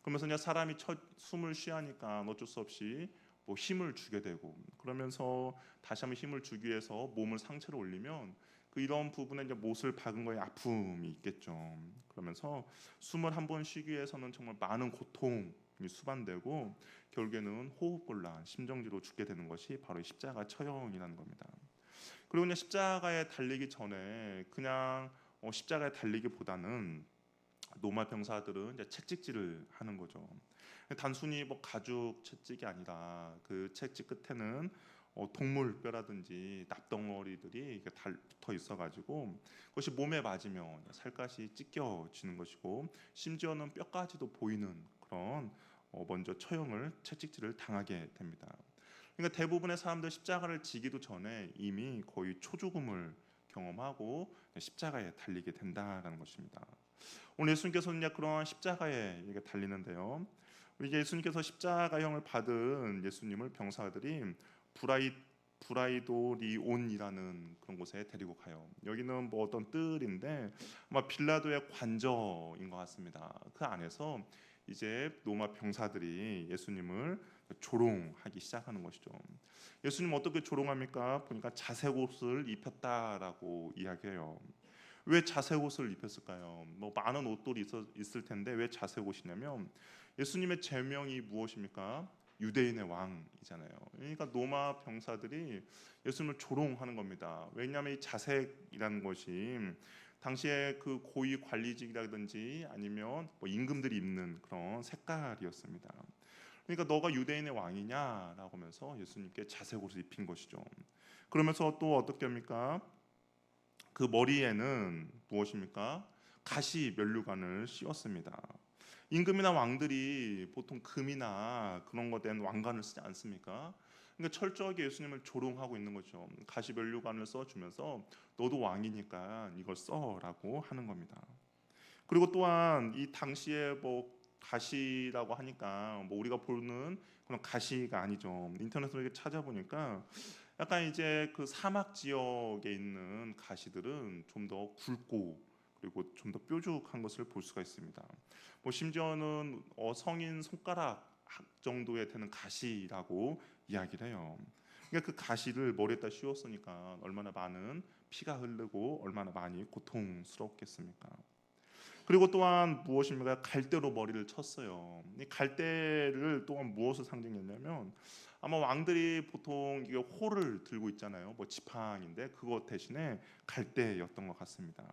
그러면서 이제 사람이 숨을 쉬하니까 어쩔 수 없이 뭐 힘을 주게 되고, 그러면서 다시 한번 힘을 주기 위해서 몸을 상체로 올리면 그 이런 부분에 이제 못을 박은 거에 아픔이 있겠죠. 그러면서 숨을 한 번 쉬기 위해서는 정말 많은 고통이 수반되고 결국에는 호흡곤란, 심정지로 죽게 되는 것이 바로 십자가 처형이라는 겁니다. 그리고 이제 십자가에 달리기 전에 그냥 십자가에 달리기보다는 노마 병사들은 이제 책찍질을 하는 거죠. 단순히 뭐 가죽 채찍이 아니라 그 채찍 끝에는 동물 뼈라든지 납덩어리들이 이렇게 붙어 있어가지고 그것이 몸에 맞으면 살갗이 찢겨지는 것이고 심지어는 뼈까지도 보이는 그런 먼저 처형을 채찍질을 당하게 됩니다. 그러니까 대부분의 사람들 십자가를 지기도 전에 이미 거의 초죽음을 경험하고 십자가에 달리게 된다라는 것입니다. 오늘 예수님께서는 그러한 십자가에 이렇게 달리는데요. 우리 예수님께서 십자가형을 받은 예수님을 병사들이 브라이 브라이도리온이라는 그런 곳에 데리고 가요. 여기는 뭐 어떤 뜰인데 아마 빌라도의 관저인 것 같습니다. 그 안에서 이제 로마 병사들이 예수님을 조롱하기 시작하는 것이죠. 예수님 어떻게 조롱합니까? 보니까 자색 옷을 입혔다라고 이야기해요. 왜 자색 옷을 입혔을까요? 뭐 많은 옷들이 있을 텐데 왜 자색 옷이냐면 예수님의 제명이 무엇입니까? 유대인의 왕이잖아요. 그러니까 로마 병사들이 예수님을 조롱하는 겁니다. 왜냐하면 이 자색이라는 것이 당시에 그 고위 관리직이라든지 아니면 뭐 임금들이 입는 그런 색깔이었습니다. 그러니까 너가 유대인의 왕이냐라고 하면서 예수님께 자색 옷을 입힌 것이죠. 그러면서 또 어떻게 합니까? 그 머리에는 무엇입니까? 가시 면류관을 씌웠습니다. 임금이나 왕들이 보통 금이나 그런 것에 된 왕관을 쓰지 않습니까? 그러니까 철저하게 예수님을 조롱하고 있는 거죠. 가시 면류관을 써주면서 너도 왕이니까 이걸 써라고 하는 겁니다. 그리고 또한 이 당시에 뭐 가시라고 하니까 뭐 우리가 보는 그런 가시가 아니죠. 인터넷으로 이렇게 찾아보니까 약간 이제 그 사막 지역에 있는 가시들은 좀 더 굵고 그리고 좀 더 뾰족한 것을 볼 수가 있습니다. 뭐 심지어는 성인 손가락 정도에 되는 가시라고 이야기를 해요. 그러니까 그 가시를 머리에다 씌웠으니까 얼마나 많은 피가 흐르고 얼마나 많이 고통스럽겠습니까? 그리고 또한 무엇입니까? 갈대로 머리를 쳤어요. 이 갈대를 또한 무엇을 상징했냐면 아마 왕들이 보통 이게 호를 들고 있잖아요. 뭐 지팡인데 그것 대신에 갈대였던 것 같습니다.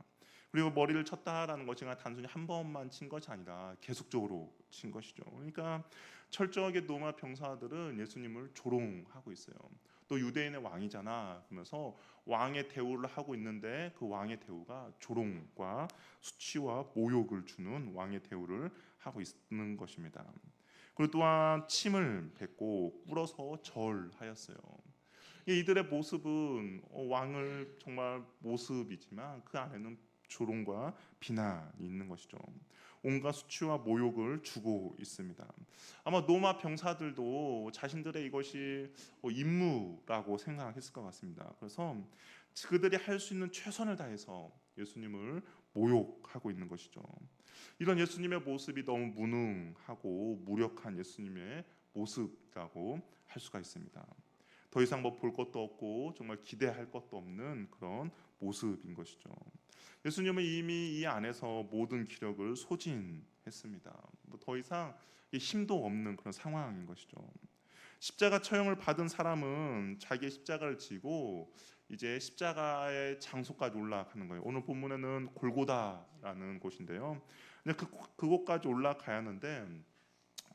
그리고 머리를 쳤다라는 것이 단순히 한 번만 친 것이 아니라 계속적으로 친 것이죠. 그러니까 철저하게 로마 병사들은 예수님을 조롱하고 있어요. 또 유대인의 왕이잖아. 그러면서 왕의 대우를 하고 있는데 그 왕의 대우가 조롱과 수치와 모욕을 주는 왕의 대우를 하고 있는 것입니다. 그리고 또한 침을 뱉고 꿇어서 절하였어요. 이들의 모습은 왕을 정말 모습이지만 그 안에는 조롱과 비난이 있는 것이죠. 온갖 수치와 모욕을 주고 있습니다. 아마 로마 병사들도 자신들의 이것이 임무라고 생각했을 것 같습니다. 그래서 그들이 할 수 있는 최선을 다해서 예수님을 모욕하고 있는 것이죠. 이런 예수님의 모습이 너무 무능하고 무력한 예수님의 모습이라고 할 수가 있습니다. 더 이상 뭐 볼 것도 없고 정말 기대할 것도 없는 그런 모습인 것이죠. 예수님은 이미 이 안에서 모든 기력을 소진했습니다. 뭐 더 이상 힘도 없는 그런 상황인 것이죠. 십자가 처형을 받은 사람은 자기의 십자가를 지고 이제 십자가의 장소까지 올라가는 거예요. 오늘 본문에는 골고다라는 곳인데요. 근데 그곳까지 올라가야 하는데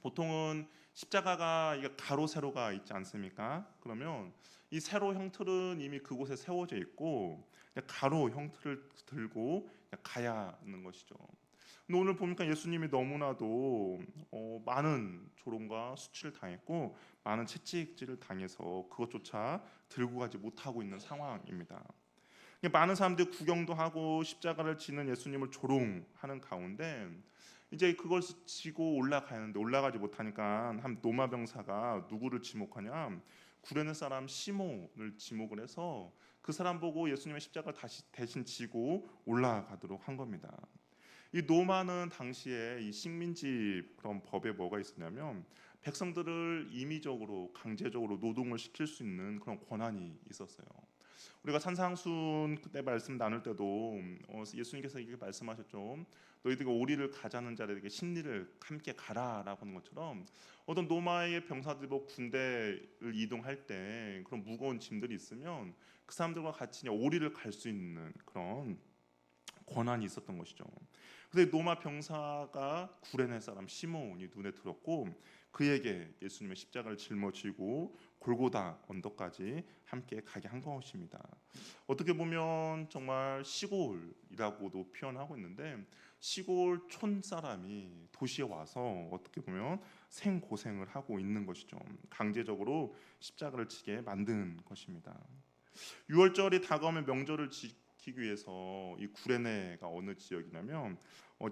보통은 십자가가 이게 가로 세로가 있지 않습니까? 그러면 이 세로 형틀은 이미 그곳에 세워져 있고 가로 형틀을 들고 가야 하는 것이죠. 근데 오늘 보니까 예수님이 너무나도 많은 조롱과 수치를 당했고 많은 채찍질을 당해서 그것조차 들고 가지 못하고 있는 상황입니다. 많은 사람들이 구경도 하고 십자가를 지는 예수님을 조롱하는 가운데 이제 그걸 지고 올라가는데 올라가지 못하니까 한 로마 병사가 누구를 지목하냐? 구레네 사람 시몬을 지목을 해서 그 사람 보고 예수님의 십자가를 다시 대신 지고 올라가도록 한 겁니다. 이 노마는 당시에 이 식민지 그런 법에 뭐가 있었냐면 백성들을 임의적으로 강제적으로 노동을 시킬 수 있는 그런 권한이 있었어요. 우리가 산상순 그때 말씀 나눌 때도 예수님께서 이렇게 말씀하셨죠. 너희들이 오리를 가자는 자들에게 십리를 함께 가라라고 하는 것처럼 어떤 로마의 병사들이 뭐 군대를 이동할 때 그런 무거운 짐들이 있으면 그 사람들과 같이 그냥 오리를 갈 수 있는 그런 권한이 있었던 것이죠. 그래서 로마 병사가 구레네 사람 시몬이 눈에 들었고 그에게 예수님의 십자가를 짊어지고 골고다 언덕까지 함께 가게 한 것입니다. 어떻게 보면 정말 시골이라고도 표현하고 있는데 시골 촌 사람이 도시에 와서 어떻게 보면 생고생을 하고 있는 것이죠. 강제적으로 십자가를 지게 만든 것입니다. 6월절이 다가오면 명절을 지키기 위해서 이 구레네가 어느 지역이냐면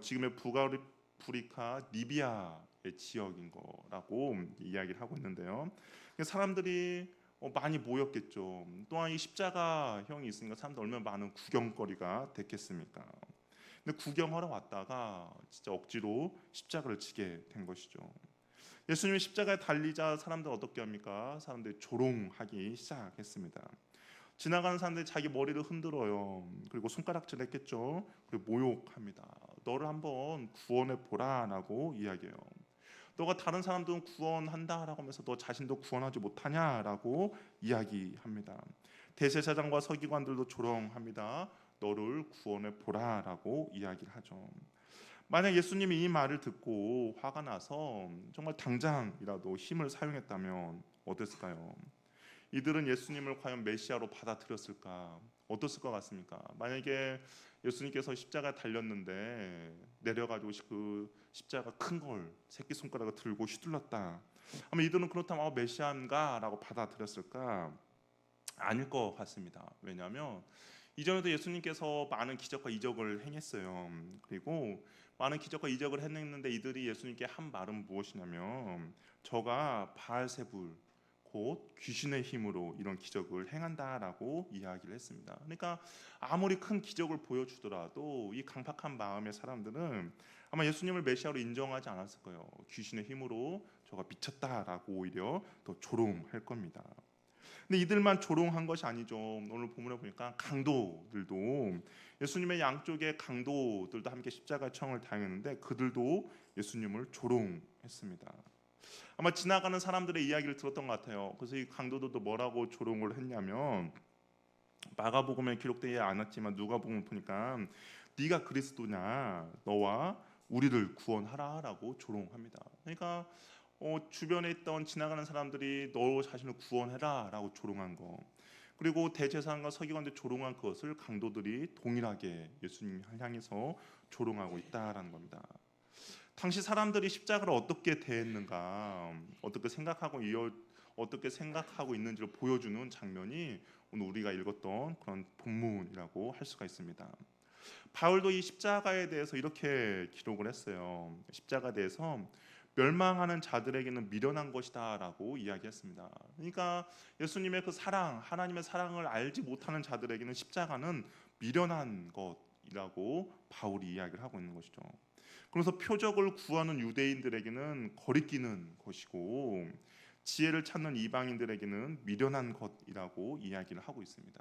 지금의 북아프리카 리비아의 지역인 거라고 이야기를 하고 있는데요. 사람들이 많이 모였겠죠. 또한 이 십자가형이 있으니까 사람들 얼마나 많은 구경거리가 됐겠습니까? 근데 구경하러 왔다가 진짜 억지로 십자가를 지게 된 것이죠. 예수님이 십자가에 달리자 사람들 어떻게 합니까? 사람들이 조롱하기 시작했습니다. 지나가는 사람들이 자기 머리를 흔들어요. 그리고 손가락질 했겠죠. 그리고 모욕합니다. 너를 한번 구원해 보라라고 이야기해요. 너가 다른 사람들은 구원한다라고 하면서 너 자신도 구원하지 못하냐라고 이야기합니다. 대제사장과 서기관들도 조롱합니다. 너를 구원해 보라라고 이야기를 하죠. 만약 예수님이 이 말을 듣고 화가 나서 정말 당장이라도 힘을 사용했다면 어땠을까요? 이들은 예수님을 과연 메시아로 받아들였을까? 어떻을 것 같습니까? 만약에 예수님께서 십자가에 달렸는데 내려가지고 그 십자가 큰 걸 새끼 손가락을 들고 휘둘렀다. 아마 이들은 그렇다면 메시아인가라고 받아들였을까? 아닐 것 같습니다. 왜냐하면 이전에도 예수님께서 많은 기적과 이적을 행했어요. 그리고 많은 기적과 이적을 행했는데 이들이 예수님께 한 말은 무엇이냐면 저가 바알세불 곧 귀신의 힘으로 이런 기적을 행한다라고 이야기를 했습니다. 그러니까 아무리 큰 기적을 보여주더라도 이 강팍한 마음의 사람들은 아마 예수님을 메시아로 인정하지 않았을 거예요. 귀신의 힘으로 저가 미쳤다라고 오히려 더 조롱할 겁니다. 근데 이들만 조롱한 것이 아니죠. 오늘 본문에 보니까 강도들도 예수님의 양쪽의 강도들도 함께 십자가 청을 당했는데 그들도 예수님을 조롱했습니다. 아마 지나가는 사람들의 이야기를 들었던 것 같아요. 그래서 이 강도들도 뭐라고 조롱을 했냐면 마가복음에 기록되지 않았지만 누가복음 보니까 네가 그리스도냐 너와 우리를 구원하라라고 조롱합니다. 그러니까 주변에 있던 지나가는 사람들이 너 자신을 구원해라라고 조롱한 거. 그리고 대제사장과 서기관들 조롱한 그것을 강도들이 동일하게 예수님 향해서 조롱하고 있다라는 겁니다. 당시 사람들이 십자가를 어떻게 대했는가, 어떻게 생각하고 있는지를 보여주는 장면이 오늘 우리가 읽었던 그런 본문이라고 할 수가 있습니다. 바울도 이 십자가에 대해서 이렇게 기록을 했어요. 십자가에 대해서 멸망하는 자들에게는 미련한 것이다라고 이야기했습니다. 그러니까 예수님의 그 사랑, 하나님의 사랑을 알지 못하는 자들에게는 십자가는 미련한 것이라고 바울이 이야기를 하고 있는 것이죠. 그래서 표적을 구하는 유대인들에게는 거리끼는 것이고 지혜를 찾는 이방인들에게는 미련한 것이라고 이야기를 하고 있습니다.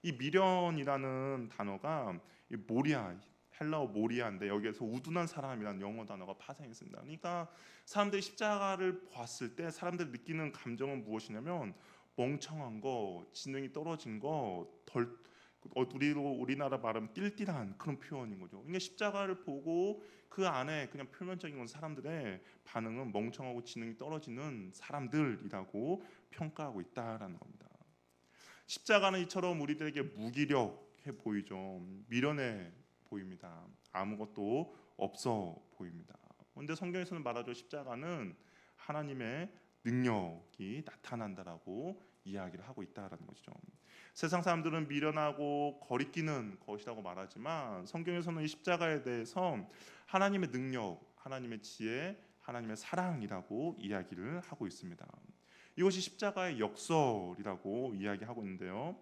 이 미련이라는 단어가 모리아, 헬라어 모리아인데 여기에서 우둔한 사람이라는 영어 단어가 파생했습니다. 그러니까 사람들이 십자가를 봤을 때 사람들이 느끼는 감정은 무엇이냐면 멍청한 거, 지능이 떨어진 거, 우리나라 말하면 띨띨한 그런 표현인 거죠. 그러니까 십자가를 보고 그 안에 그냥 표면적인 건 사람들의 반응은 멍청하고 지능이 떨어지는 사람들이라고 평가하고 있다라는 겁니다. 십자가는 이처럼 우리들에게 무기력해 보이죠. 미련해 보입니다. 아무것도 없어 보입니다. 그런데 성경에서는 말하죠. 십자가는 하나님의 능력이 나타난다라고 이야기를 하고 있다라는 것이죠. 세상 사람들은 미련하고 거리끼는 것이라고 말하지만 성경에서는 이 십자가에 대해서 하나님의 능력, 하나님의 지혜, 하나님의 사랑이라고 이야기를 하고 있습니다. 이것이 십자가의 역설이라고 이야기하고 있는데요.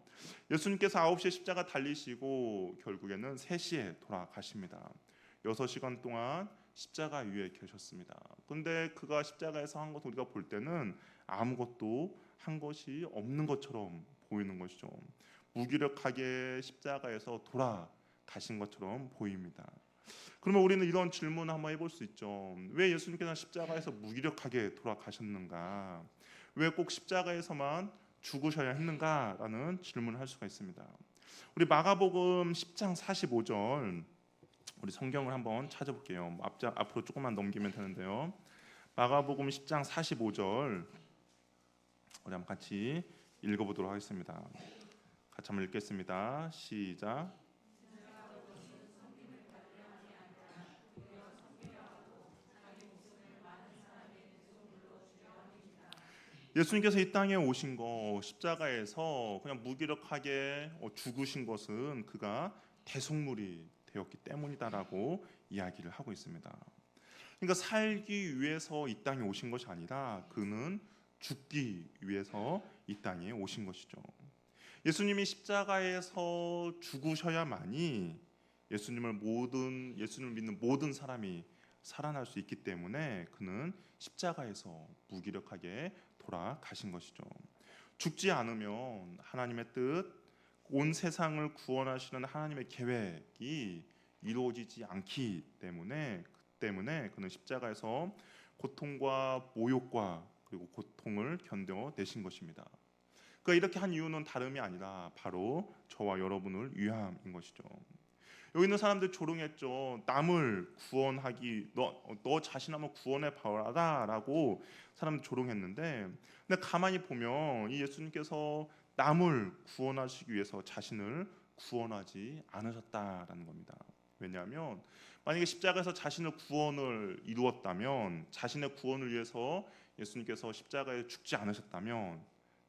예수님께서 9시에 십자가 달리시고 결국에는 3시에 돌아가십니다. 6시간 동안 십자가 위에 계셨습니다. 그런데 그가 십자가에서 한 것 우리가 볼 때는 아무것도 한 것이 없는 것처럼 보이는 것이죠. 무기력하게 십자가에서 돌아가신 것처럼 보입니다. 그러면 우리는 이런 질문을 한번 해볼 수 있죠. 왜 예수님께서 십자가에서 무기력하게 돌아가셨는가? 왜 꼭 십자가에서만 죽으셔야 했는가라는 질문을 할 수가 있습니다. 우리 마가복음 10장 45절 우리 성경을 한번 찾아볼게요. 앞으로 조금만 넘기면 되는데요. 마가복음 10장 45절 우리 한번 같이 읽어보도록 하겠습니다. 같이 한번 읽겠습니다. 시작. 예수님께서 이 땅에 오신 거 십자가에서 그냥 무기력하게 죽으신 것은 그가 대속물이 되었기 때문이다라고 이야기를 하고 있습니다. 그러니까 살기 위해서 이 땅에 오신 것이 아니라 그는 죽기 위해서 이 땅에 오신 것이죠. 예수님이 십자가에서 죽으셔야만이 예수님을 믿는 모든 사람이 살아날 수 있기 때문에 그는 십자가에서 무기력하게 돌아가신 것이죠. 죽지 않으면 하나님의 뜻, 온 세상을 구원하시는 하나님의 계획이 이루어지지 않기 때문에 그는 십자가에서 고통과 모욕과 그리고 고통을 견뎌내신 것입니다. 그가 이렇게 한 이유는 다름이 아니라 바로 저와 여러분을 위함인 것이죠. 여기 있는 사람들 조롱했죠. 남을 구원하기 너 자신 한번 구원해 봐라라고 사람들 조롱했는데, 근데 가만히 보면 이 예수님께서 남을 구원하시기 위해서 자신을 구원하지 않으셨다라는 겁니다. 왜냐하면 만약에 십자가에서 자신의 구원을 이루었다면, 자신의 구원을 위해서 예수님께서 십자가에 죽지 않으셨다면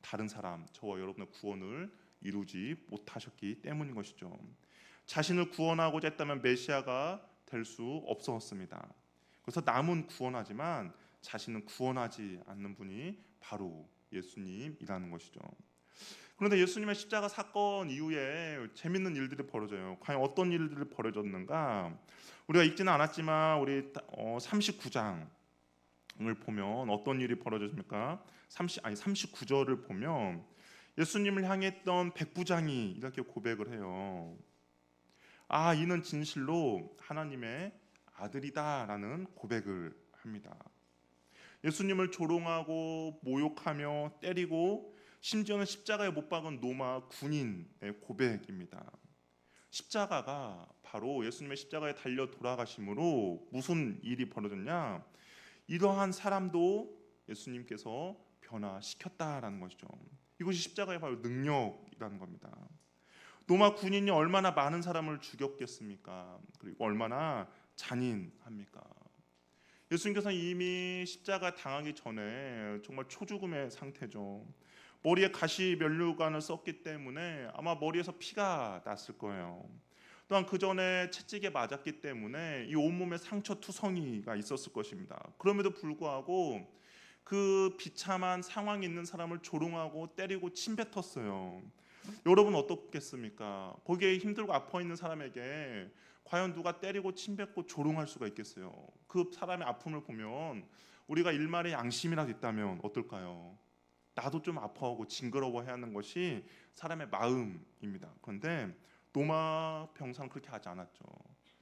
다른 사람, 저와 여러분의 구원을 이루지 못하셨기 때문인 것이죠. 자신을 구원하고자 했다면 메시아가 될 수 없었습니다. 그래서 남은 구원하지만 자신은 구원하지 않는 분이 바로 예수님이라는 것이죠. 그런데 예수님의 십자가 사건 이후에 재밌는 일들이 벌어져요. 과연 어떤 일들이 벌어졌는가? 우리가 읽지는 않았지만 우리 39장을 보면 어떤 일이 벌어졌습니까? 39절을 보면 예수님을 향했던 백부장이 이렇게 고백을 해요. 이는 진실로 하나님의 아들이다라는 고백을 합니다. 예수님을 조롱하고 모욕하며 때리고 심지어는 십자가에 못 박은 로마 군인의 고백입니다. 십자가가 바로 예수님의 십자가에 달려 돌아가심으로 무슨 일이 벌어졌냐? 이러한 사람도 예수님께서 변화시켰다라는 것이죠. 이것이 십자가의 바로 능력이라는 겁니다. 로마 군인이 얼마나 많은 사람을 죽였겠습니까? 그리고 얼마나 잔인합니까? 예수님께서는 이미 십자가 당하기 전에 정말 초죽음의 상태죠. 머리에 가시 면류관을 썼기 때문에 아마 머리에서 피가 났을 거예요. 또한 그 전에 채찍에 맞았기 때문에 이 온몸에 상처 투성이가 있었을 것입니다. 그럼에도 불구하고 그 비참한 상황에 있는 사람을 조롱하고 때리고 침뱉었어요. 여러분 어떻겠습니까? 거기에 힘들고 아파 있는 사람에게 과연 누가 때리고 침뱉고 조롱할 수가 있겠어요? 그 사람의 아픔을 보면 우리가 일말의 양심이라도 있다면 어떨까요? 나도 좀 아파하고 징그러워해야 하는 것이 사람의 마음입니다. 그런데 로마 병사는 그렇게 하지 않았죠.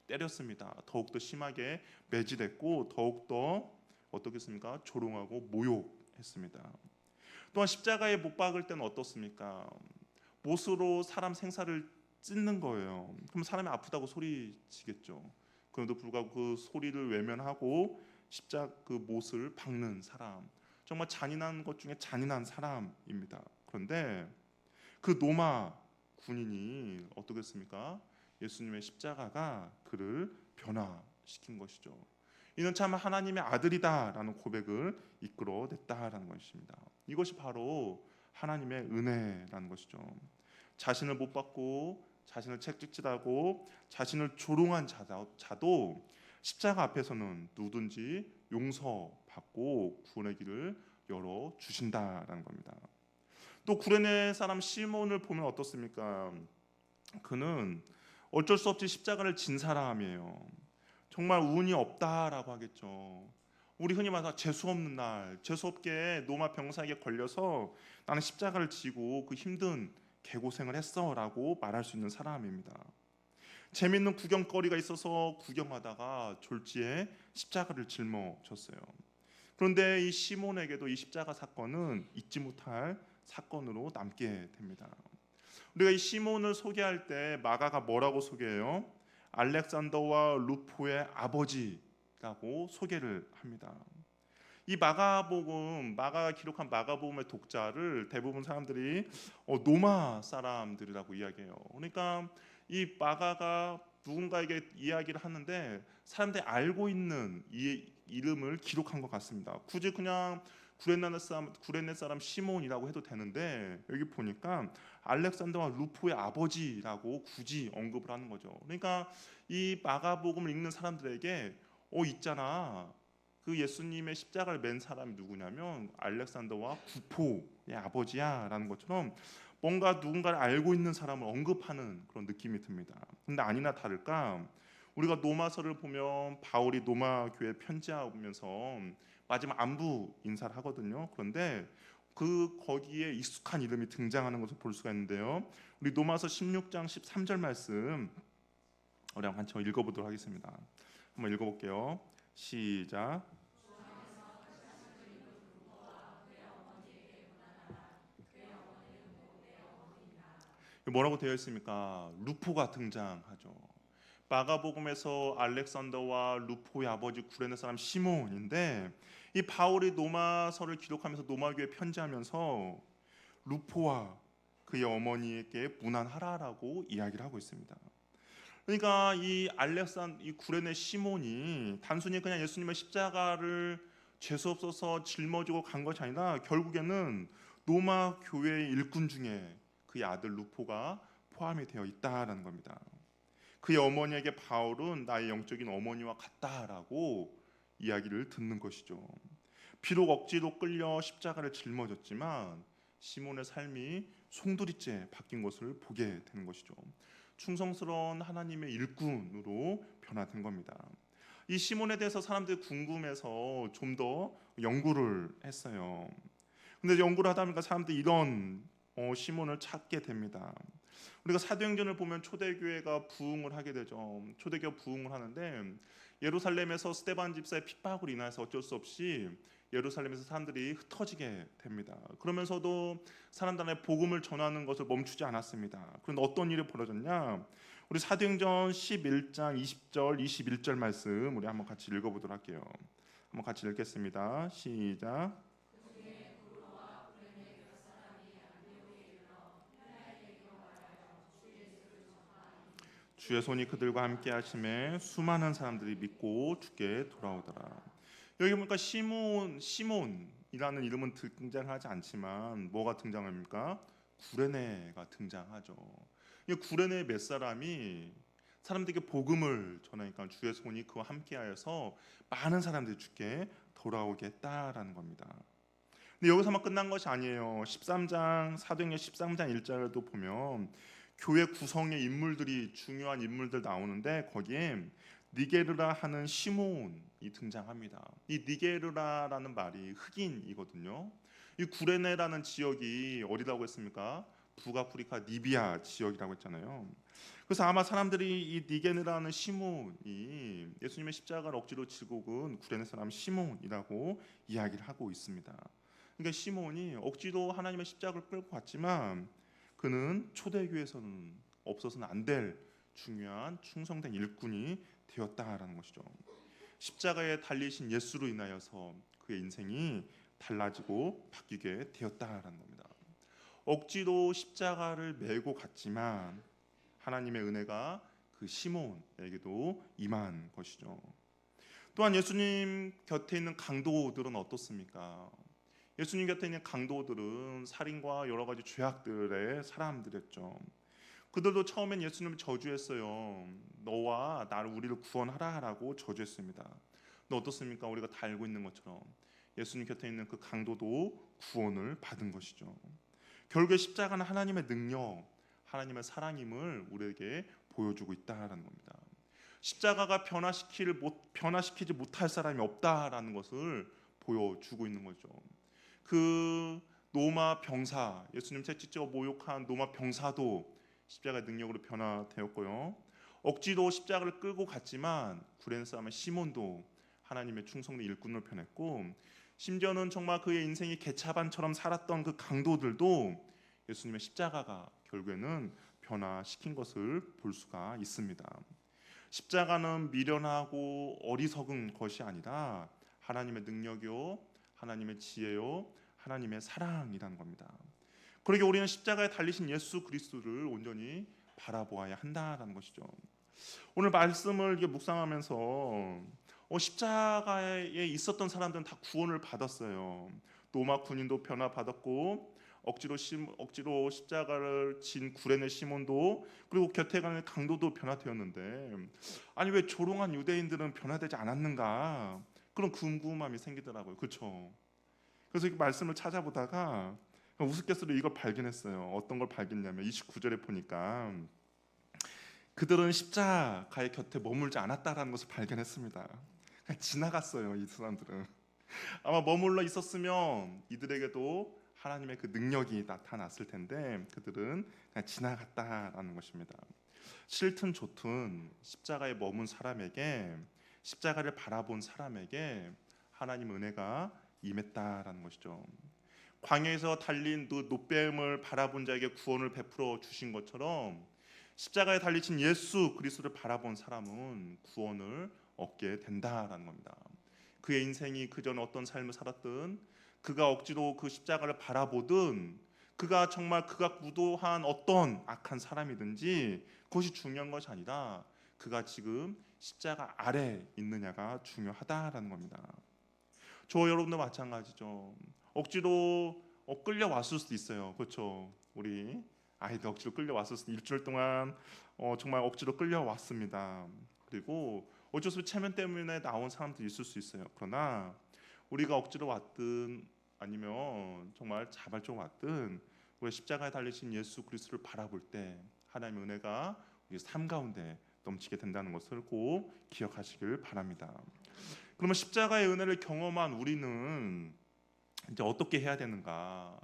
때렸습니다. 더욱더 심하게 매질했고 더욱더 어떻겠습니까? 조롱하고 모욕했습니다. 또한 십자가에 못 박을 때는 어떻습니까? 못으로 사람 생사를 찢는 거예요. 그럼 사람이 아프다고 소리치겠죠. 그럼에도 불구하고 그 소리를 외면하고 십자가 그 못을 박는 사람, 정말 잔인한 것 중에 잔인한 사람입니다. 그런데 그 로마 군인이 어떻겠습니까? 예수님의 십자가가 그를 변화시킨 것이죠. 이는 참 하나님의 아들이다라는 고백을 이끌어냈다라는 것입니다. 이것이 바로 하나님의 은혜라는 것이죠. 자신을 못 받고 자신을 채찍질하고 자신을 조롱한 자도 십자가 앞에서는 누구든지 용서받고 구원의 길을 열어 주신다라는 겁니다. 또 구레네 사람 시몬을 보면 어떻습니까? 그는 어쩔 수 없이 십자가를 진 사람이에요. 정말 운이 없다라고 하겠죠. 우리 흔히 말해서 재수 없는 날, 재수 없게 노마 병사에게 걸려서 나는 십자가를 지고 그 힘든 개고생을 했어라고 말할 수 있는 사람입니다. 재밌는 구경거리가 있어서 구경하다가 졸지에 십자가를 짊어졌어요. 그런데 이 시몬에게도 이 십자가 사건은 잊지 못할 사건으로 남게 됩니다. 우리가 이 시몬을 소개할 때 마가가 뭐라고 소개해요? 알렉산더와 루포의 아버지라고 소개를 합니다. 이 마가복음, 마가가 기록한 마가복음의 독자를 대부분 사람들이 노마 사람들이라고 이야기해요. 그러니까 이 마가가 누군가에게 이야기를 하는데 사람들이 알고 있는 이 이름을 기록한 것 같습니다. 굳이 그냥 구레네 사람 시몬이라고 해도 되는데 여기 보니까 알렉산더와 루포의 아버지라고 굳이 언급을 하는 거죠. 그러니까 이 마가복음을 읽는 사람들에게 있잖아. 그 예수님의 십자가를 맨 사람이 누구냐면 알렉산더와 구포의 아버지야라는 것처럼 뭔가 누군가를 알고 있는 사람을 언급하는 그런 느낌이 듭니다. 근데 아니나 다를까 우리가 노마서를 보면 바울이 노마 교회에 편지하면서 마지막 안부 인사를 하거든요. 그런데 그 거기에 익숙한 이름이 등장하는 것을 볼 수가 있는데요. 우리 노마서 16장 13절 말씀 우리 한번 같이 읽어보도록 하겠습니다. 한번 읽어볼게요. 시작. 뭐라고 되어 있습니까? 루포가 등장하죠. 마가복음에서 알렉산더와 루포의 아버지 구레네 사람 시몬인데 이 바울이 노마서를 기록하면서 노마교에 편지하면서 루포와 그의 어머니에게 문안하라라고 이야기를 하고 있습니다. 그러니까 이 구레네 시몬이 단순히 그냥 예수님의 십자가를 죄수 없어서 짊어지고 간 것이 아니라 결국에는 로마 교회의 일꾼 중에 그의 아들 루포가 포함이 되어 있다라는 겁니다. 그의 어머니에게 바울은 나의 영적인 어머니와 같다라고 이야기를 듣는 것이죠. 비록 억지로 끌려 십자가를 짊어졌지만 시몬의 삶이 송두리째 바뀐 것을 보게 되는 것이죠. 충성스러운 하나님의 일꾼으로 변화된 겁니다. 이 시몬에 대해서 사람들이 궁금해서 좀 더 연구를 했어요. 근데 연구를 하다 보니까 사람들이 이런 시몬을 찾게 됩니다. 우리가 사도행전을 보면 초대교회가 부흥을 하게 되죠. 초대교회 부흥을 하는데 예루살렘에서 스데반 집사의 핍박으로 인해서 어쩔 수 없이 예루살렘에서 사람들이 흩어지게 됩니다. 그러면서도 사람들의 복음을 전하는 것을 멈추지 않았습니다. 그런데 어떤 일이 벌어졌냐? 우리 사도행전 11장 20절 21절 말씀 우리 한번 같이 읽어보도록 할게요. 한번 같이 읽겠습니다. 시작. 주의 손이 그들과 함께 하심에 수많은 사람들이 믿고 주께 돌아오더라. 여기 보니까 시몬이라는 이름은 등장하지 않지만 뭐가 등장합니까? 구레네가 등장하죠. 이 구레네 몇 사람이 사람들에게 복음을 전하니까 주의 손이 그와 함께하여서 많은 사람들이 주께 돌아오게 했다라는 겁니다. 근데 여기서만 끝난 것이 아니에요. 13장 사도행전 13장 1절도 보면 교회 구성의 인물들이 중요한 인물들 나오는데 거기에 니게르라 하는 시몬이 등장합니다. 이 니게르라라는 말이 흑인이거든요. 이 구레네라는 지역이 어디라고 했습니까? 북아프리카 리비아 지역이라고 했잖아요. 그래서 아마 사람들이 이 니게르라는 시몬이 예수님의 십자가를 억지로 지고 간 구레네 사람 시몬이라고 이야기를 하고 있습니다. 그러니까 시몬이 억지로 하나님의 십자가를 끌고 갔지만 그는 초대교회에서는 없어서는 안 될 중요한 충성된 일꾼이 되었다라는 것이죠. 십자가에 달리신 예수로 인하여서 그의 인생이 달라지고 바뀌게 되었다라는 겁니다. 억지로 십자가를 메고 갔지만 하나님의 은혜가 그 시몬에게도 임한 것이죠. 또한 예수님 곁에 있는 강도들은 어떻습니까? 예수님 곁에 있는 강도들은 살인과 여러 가지 죄악들의 사람들이었죠. 그들도 처음엔 예수님을 저주했어요. 너와 나를 우리를 구원하라라고 저주했습니다. 근데 어떻습니까? 우리가 다 알고 있는 것처럼 예수님 곁에 있는 그 강도도 구원을 받은 것이죠. 결국에 십자가는 하나님의 능력, 하나님의 사랑임을 우리에게 보여주고 있다라는 겁니다. 십자가가 변화시키지 못할 사람이 없다라는 것을 보여주고 있는 거죠. 그 로마 병사, 예수님 채찍질로 모욕한 로마 병사도 십자가의 능력으로 변화되었고요. 억지로 십자가를 끌고 갔지만 구레네 사람의 시몬도 하나님의 충성된 일꾼을 변했고, 심지어는 정말 그의 인생이 개차반처럼 살았던 그 강도들도 예수님의 십자가가 결국에는 변화시킨 것을 볼 수가 있습니다. 십자가는 미련하고 어리석은 것이 아니라 하나님의 능력이요, 하나님의 지혜요, 하나님의 사랑이라는 겁니다. 그러게 우리는 십자가에 달리신 예수 그리스도를 온전히 바라보아야 한다라는 것이죠. 오늘 말씀을 묵상하면서 십자가에 있었던 사람들은 다 구원을 받았어요. 로마 군인도 변화받았고, 억지로 십자가를 진 구레네 시몬도, 그리고 곁에 가는 강도도 변화되었는데, 아니 왜 조롱한 유대인들은 변화되지 않았는가, 그런 궁금함이 생기더라고요. 그렇죠? 그래서 이 말씀을 찾아보다가 우스갯소리로 이걸 발견했어요. 어떤 걸 발견했냐면 29절에 보니까 그들은 십자가의 곁에 머물지 않았다라는 것을 발견했습니다. 그냥 지나갔어요. 이 사람들은 아마 머물러 있었으면 이들에게도 하나님의 그 능력이 나타났을 텐데, 그들은 그냥 지나갔다라는 것입니다. 싫든 좋든 십자가에 머문 사람에게, 십자가를 바라본 사람에게 하나님 은혜가 임했다라는 것이죠. 광야에서 달린 그 노뱀을 바라본 자에게 구원을 베풀어 주신 것처럼, 십자가에 달리신 예수 그리스도를 바라본 사람은 구원을 얻게 된다라는 겁니다. 그의 인생이 그전 어떤 삶을 살았든, 그가 억지로 그 십자가를 바라보든, 그가 정말 그가 무도한 어떤 악한 사람이든지 그것이 중요한 것이 아니라 그가 지금 십자가 아래 있느냐가 중요하다라는 겁니다. 저 여러분도 마찬가지죠. 억지로 끌려왔을 수도 있어요. 그렇죠? 우리 아이들 억지로 끌려왔을 수도, 일주일 동안 정말 억지로 끌려왔습니다. 그리고 어쩔 수 없이 체면 때문에 나온 사람도 있을 수 있어요. 그러나 우리가 억지로 왔든 아니면 정말 자발적으로 왔든, 우리 십자가에 달리신 예수 그리스도를 바라볼 때 하나님의 은혜가 우리 삶 가운데 넘치게 된다는 것을 꼭 기억하시길 바랍니다. 그러면 십자가의 은혜를 경험한 우리는 이제 어떻게 해야 되는가?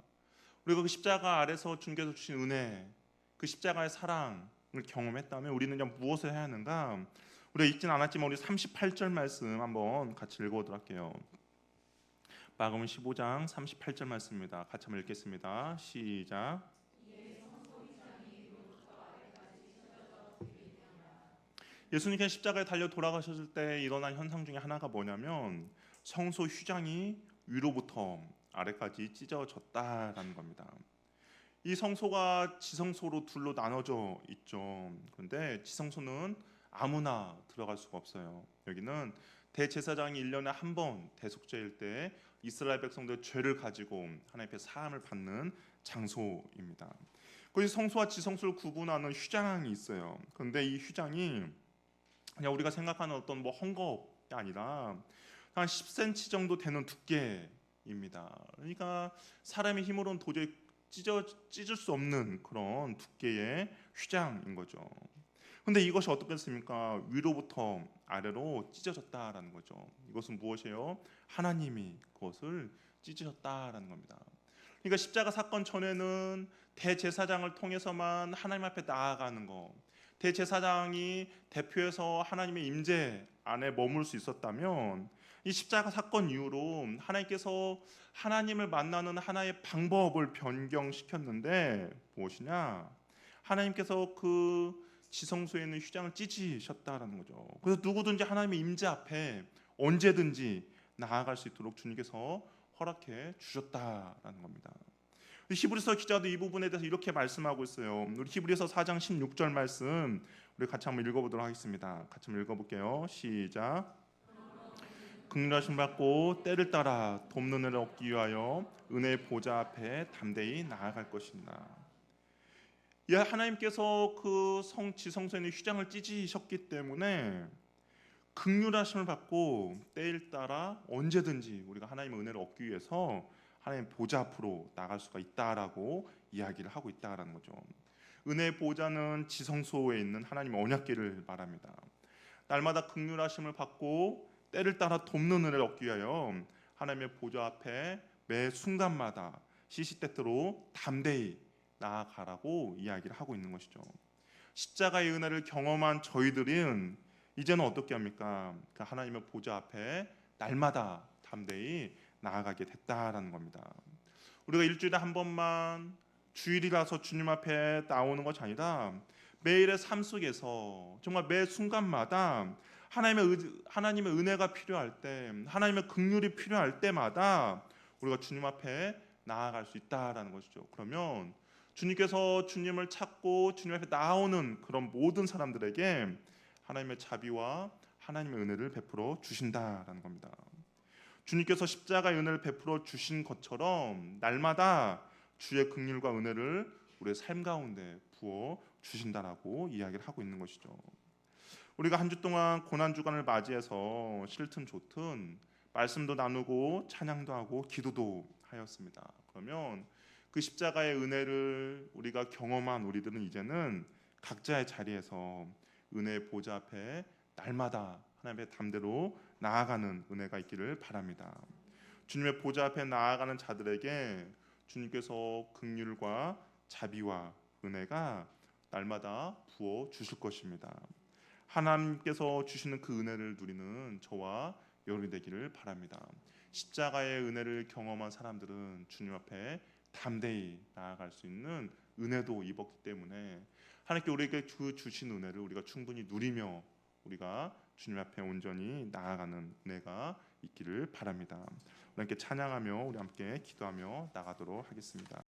우리가 그 십자가 아래서 주님께서 주신 은혜, 그 십자가의 사랑을 경험했다면 우리는 이제 무엇을 해야 하는가? 우리가 읽진 않았지만 우리 38절 말씀 한번 같이 읽어보도록 할게요. 마가복음 15장 38절 말씀입니다. 같이 한번 읽겠습니다. 시작. 예수님께서 십자가에 달려 돌아가셨을 때 일어난 현상 중에 하나가 뭐냐면, 성소 휘장이 위로부터 아래까지 찢어졌다라는 겁니다. 이 성소가 지성소로 둘로 나눠져 있죠. 그런데 지성소는 아무나 들어갈 수가 없어요. 여기는 대제사장이 1년에 한 번 대속죄일 때 이스라엘 백성들의 죄를 가지고 하나님 앞에 사함을 받는 장소입니다. 거기 성소와 지성소를 구분하는 휘장이 있어요. 그런데 이 휘장이 그냥 우리가 생각하는 어떤 헝겊이 아니라 한 10cm 정도 되는 두께입니다. 그러니까 사람의 힘으로는 도저히 찢을 수 없는 그런 두께의 휘장인 거죠. 근데 이것이 어떻게 됐습니까? 위로부터 아래로 찢어졌다라는 거죠. 이것은 무엇이에요? 하나님이 그것을 찢으셨다라는 겁니다. 그러니까 십자가 사건 전에는 대제사장을 통해서만 하나님 앞에 나아가는 거, 대제사장이 대표해서 하나님의 임재 안에 머물 수 있었다면, 이 십자가 사건 이후로 하나님께서 하나님을 만나는 하나의 방법을 변경시켰는데 무엇이냐? 하나님께서 그 지성소에 있는 휘장을 찢으셨다라는 거죠. 그래서 누구든지 하나님의 임재 앞에 언제든지 나아갈 수 있도록 주님께서 허락해 주셨다라는 겁니다. 히브리서 기자도 이 부분에 대해서 이렇게 말씀하고 있어요. 우리 히브리서 4장 16절 말씀 우리 같이 한번 읽어보도록 하겠습니다. 같이 한번 읽어볼게요. 시작. 긍휼하심 받고 때를 따라 돕는 은혜를 얻기 위하여 은혜의 보좌 앞에 담대히 나아갈 것입니다. 하나님께서 그 지성소에 있는 휘장을 찢으셨기 때문에 긍휼하심을 받고 때를 따라 언제든지 우리가 하나님의 은혜를 얻기 위해서 하나님 보좌 앞으로 나갈 수가 있다라고 이야기를 하고 있다라는 거죠. 은혜의 보좌는 지성소에 있는 하나님의 언약궤를 말합니다. 날마다 긍휼하심을 받고 때를 따라 돕는 은혜를 얻기 위하여 하나님의 보좌 앞에 매 순간마다 시시때때로 담대히 나아가라고 이야기를 하고 있는 것이죠. 십자가의 은혜를 경험한 저희들은 이제는 어떻게 합니까? 그 하나님의 보좌 앞에 날마다 담대히 나아가게 됐다라는 겁니다. 우리가 일주일에 한 번만 주일이라서 주님 앞에 나오는 것이 아니라 매일의 삶 속에서 정말 매 순간마다 하나님의 은혜가 필요할 때, 하나님의 긍휼이 필요할 때마다 우리가 주님 앞에 나아갈 수 있다라는 것이죠. 그러면 주님께서 주님을 찾고 주님 앞에 나오는 그런 모든 사람들에게 하나님의 자비와 하나님의 은혜를 베풀어 주신다라는 겁니다. 주님께서 십자가의 은혜를 베풀어 주신 것처럼 날마다 주의 긍휼과 은혜를 우리의 삶 가운데 부어 주신다라고 이야기를 하고 있는 것이죠. 우리가 한 주 동안 고난 주간을 맞이해서 싫든 좋든 말씀도 나누고 찬양도 하고 기도도 하였습니다. 그러면 그 십자가의 은혜를 우리가 경험한 우리들은 이제는 각자의 자리에서 은혜의 보좌 앞에 날마다 하나님의 담대로 나아가는 은혜가 있기를 바랍니다. 주님의 보좌 앞에 나아가는 자들에게 주님께서 긍휼과 자비와 은혜가 날마다 부어 주실 것입니다. 하나님께서 주시는 그 은혜를 누리는 저와 여러분이 되기를 바랍니다. 십자가의 은혜를 경험한 사람들은 주님 앞에 담대히 나아갈 수 있는 은혜도 입었기 때문에 하나님께 우리에게 주신 은혜를 우리가 충분히 누리며 우리가 주님 앞에 온전히 나아가는 은혜가 있기를 바랍니다. 우리 함께 찬양하며 우리 함께 기도하며 나가도록 하겠습니다.